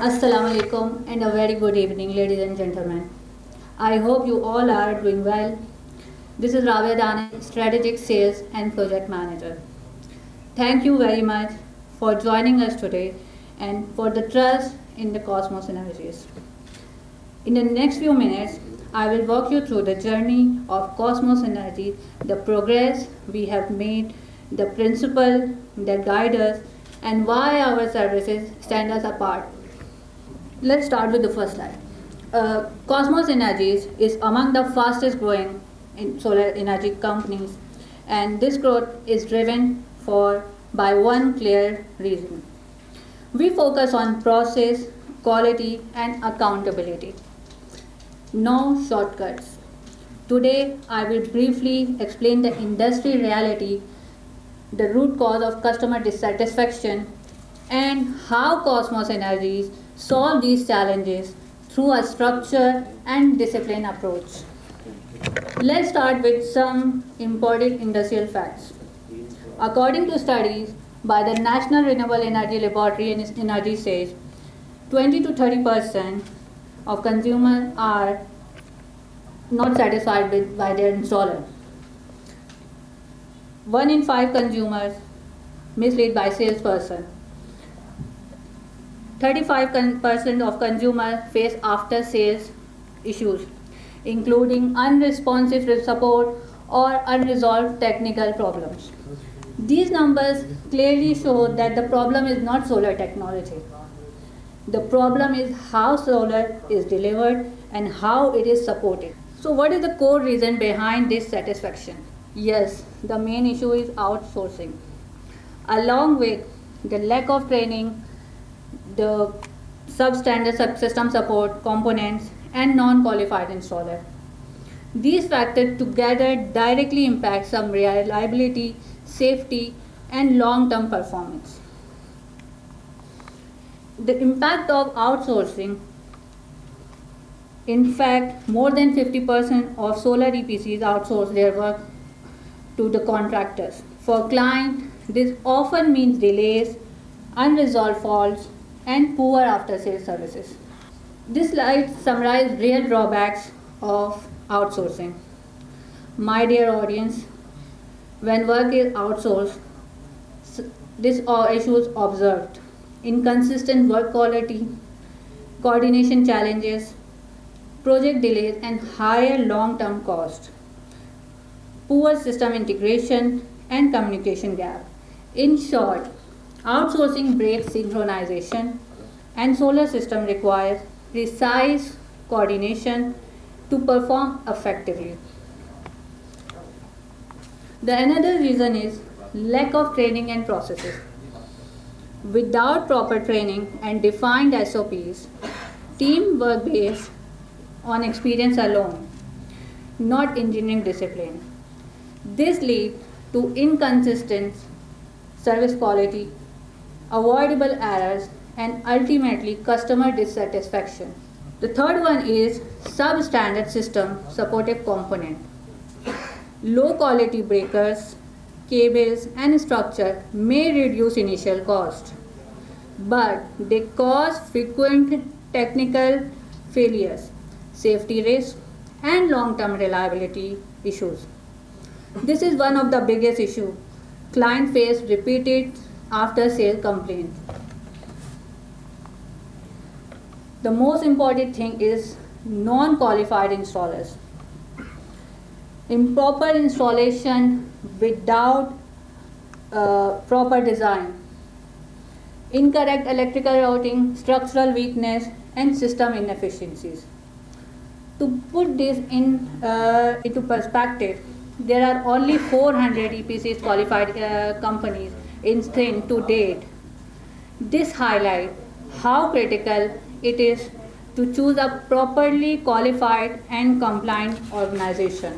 Assalamu alaikum and a very good evening, ladies and gentlemen. I hope you all are doing well. This is Rabia Dane, Strategic Sales and Project Manager. Thank you very much for joining us today and for the trust in the Cosmos Energies. In the next few minutes, I will walk you through the journey of Cosmos Energy, the progress we have made, the principle that guide us, and why our services stand us apart. Let's start with the first slide. Cosmos Energies is among the fastest growing in solar energy companies, and this growth is driven by one clear reason. We focus on process, quality, and accountability. No shortcuts. Today, I will briefly explain the industry reality, the root cause of customer dissatisfaction, and how Cosmos Energies solve these challenges through a structured and disciplined approach. Let's start with some important industrial facts. According to studies by the National Renewable Energy Laboratory and Energy Sage, 20 to 30% of consumers are not satisfied by their installer. 1 in 5 consumers misled by salesperson. 35% of consumers face after sales issues, including unresponsive support or unresolved technical problems. These numbers clearly show that the problem is not solar technology. The problem is how solar is delivered and how it is supported. So, what is the core reason behind this satisfaction? Yes, the main issue is outsourcing. Along with the lack of training, the substandard system support components, and non-qualified installer. These factors together directly impact some reliability, safety, and long-term performance. The impact of outsourcing. In fact, more than 50% of solar EPCs outsource their work to the contractors. For clients, this often means delays, unresolved faults, and poor after-sales services. This slide summarizes real drawbacks of outsourcing. My dear audience, when work is outsourced, these are issues observed: inconsistent work quality, coordination challenges, project delays, and higher long-term cost, poor system integration, and communication gap. In short, outsourcing breaks synchronization, and solar system requires precise coordination to perform effectively. The another reason is lack of training and processes. Without proper training and defined SOPs, team work based on experience alone, not engineering discipline. This leads to inconsistent service quality, avoidable errors, and ultimately customer dissatisfaction. The third one is substandard system supportive component. Low quality breakers, cables, and structure may reduce initial cost, but they cause frequent technical failures, safety risks, and long-term reliability issues. This is one of the biggest issues. Client face repeated after-sale complaints. The most important thing is non-qualified installers. Improper installation without proper design, incorrect electrical routing, structural weakness, and system inefficiencies. To put this into perspective, there are only 400 EPCs qualified companies in Spain to date. This highlights how critical it is to choose a properly qualified and compliant organization.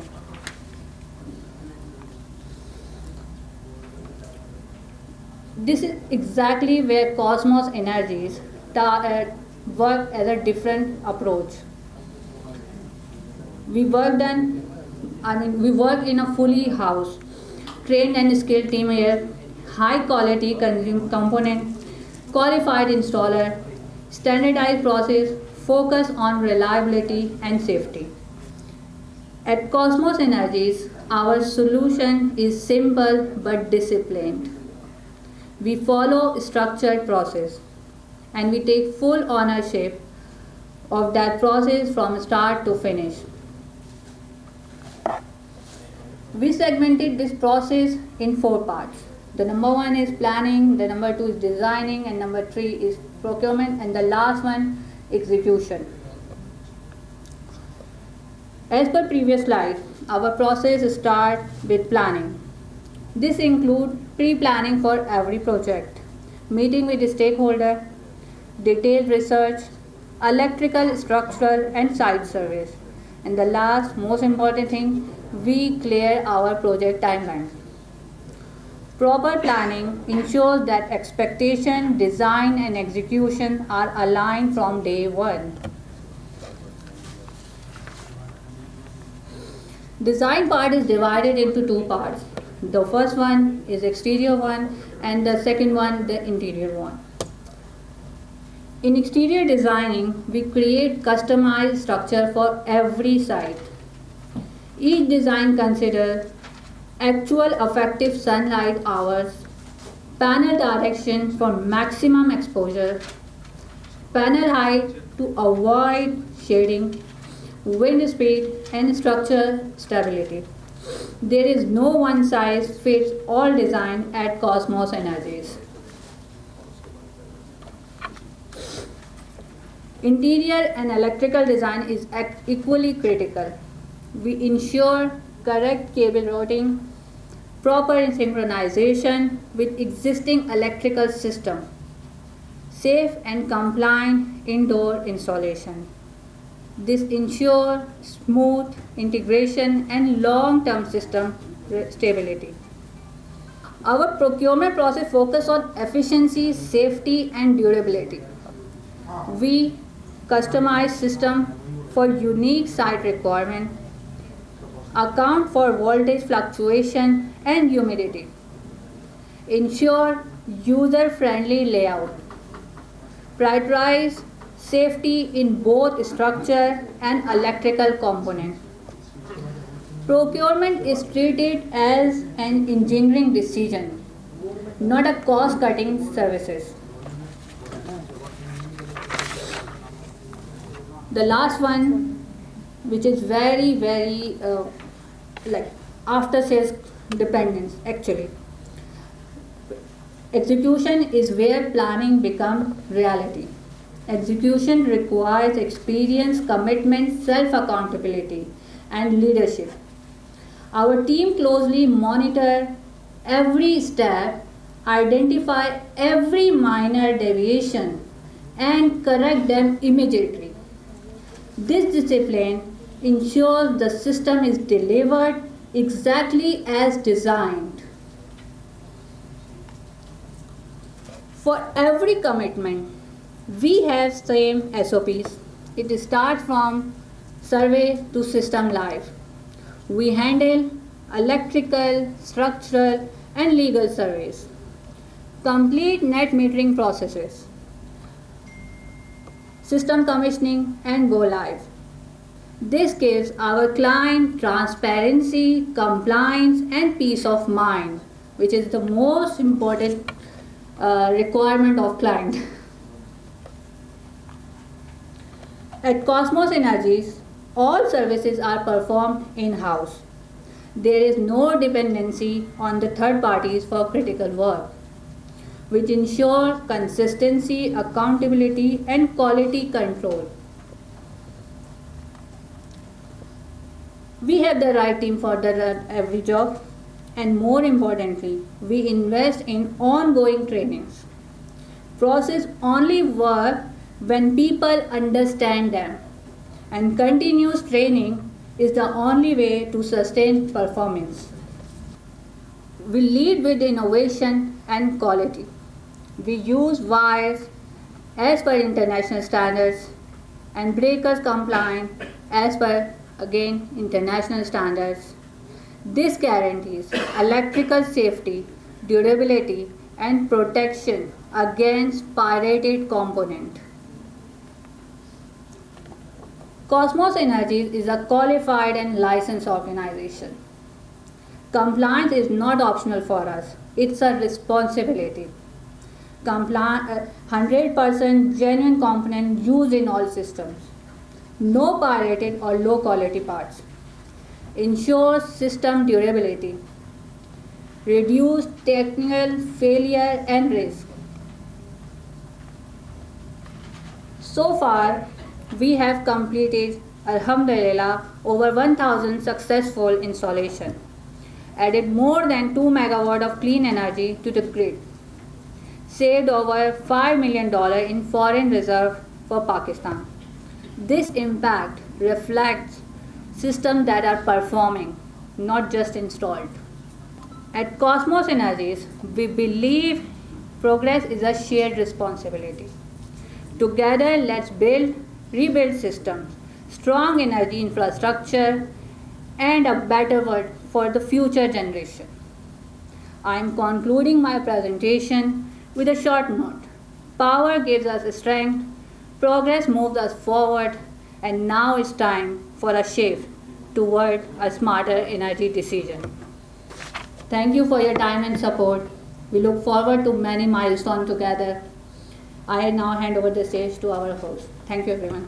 This is exactly where Cosmos Energies work as a different approach. We work in a fully house, trained and skilled team here, high quality component, qualified installer, Standardized process focus on reliability and safety. At Cosmos Energies, our solution is simple but disciplined. We follow structured process and we take full ownership of that process from start to finish. We segmented this process in four parts. The number one is planning, the number two is designing, and number three is procurement, and the last one, execution. As per previous slide, our process starts with planning. This includes pre-planning for every project, meeting with the stakeholder, detailed research, electrical, structural, and site surveys. And the last, most important thing, we clear our project timeline. Proper planning ensures that expectation, design, and execution are aligned from day one. Design part is divided into two parts. The first one is exterior one and the second one the interior one. In exterior designing, we create customized structure for every site. Each design considers actual effective sunlight hours, panel direction for maximum exposure, panel height to avoid shading, wind speed, and structural stability. There is no one size fits all design at Cosmos Energies. Interior and electrical design is equally critical. We ensure correct cable routing, proper synchronization with existing electrical system, safe and compliant indoor installation. This ensures smooth integration and long-term system stability. Our procurement process focuses on efficiency, safety, and durability. We customize system for unique site requirement, account for voltage fluctuation and humidity, ensure user-friendly layout, prioritize safety in both structure and electrical components. Procurement is treated as an engineering decision, not a cost-cutting services. The last one, which is very like after sales dependence actually. Execution is where planning becomes reality. Execution requires experience, commitment, self-accountability, and leadership. Our team closely monitor every step, identify every minor deviation, and correct them immediately. This discipline ensures the system is delivered exactly as designed. For every commitment, we have same SOPs. It starts from survey to system life. We handle electrical, structural, and legal surveys. Complete net metering processes. System commissioning and go live. This gives our client transparency, compliance, and peace of mind, which is the most important requirement of client. At Cosmos Energies, all services are performed in-house. There is no dependency on the third parties for critical work, which ensure consistency, accountability, and quality control. We have the right team for every job, and more importantly, we invest in ongoing trainings. Process only work when people understand them, and continuous training is the only way to sustain performance. We lead with innovation and quality. We use wires as per international standards and breakers compliant as per again international standards. This guarantees electrical safety, durability, and protection against pirated component. Cosmos Energies is a qualified and licensed organization. Compliance is not optional for us, it's a responsibility. 100% genuine component used in all systems. No pirated or low quality parts. Ensures system durability. Reduce technical failure and risk. So far, we have completed, Alhamdulillah, over 1000 successful installation. Added more than 2 megawatt of clean energy to the grid. Saved over $5 million in foreign reserve for Pakistan. This impact reflects systems that are performing, not just installed. At Cosmos Energies, we believe progress is a shared responsibility. Together, let's rebuild systems, strong energy infrastructure, and a better world for the future generation. I am concluding my presentation with a short note. Power gives us strength, progress moves us forward, and now it's time for a shift toward a smarter energy decision. Thank you for your time and support. We look forward to many milestones together. I now hand over the stage to our host. Thank you, everyone.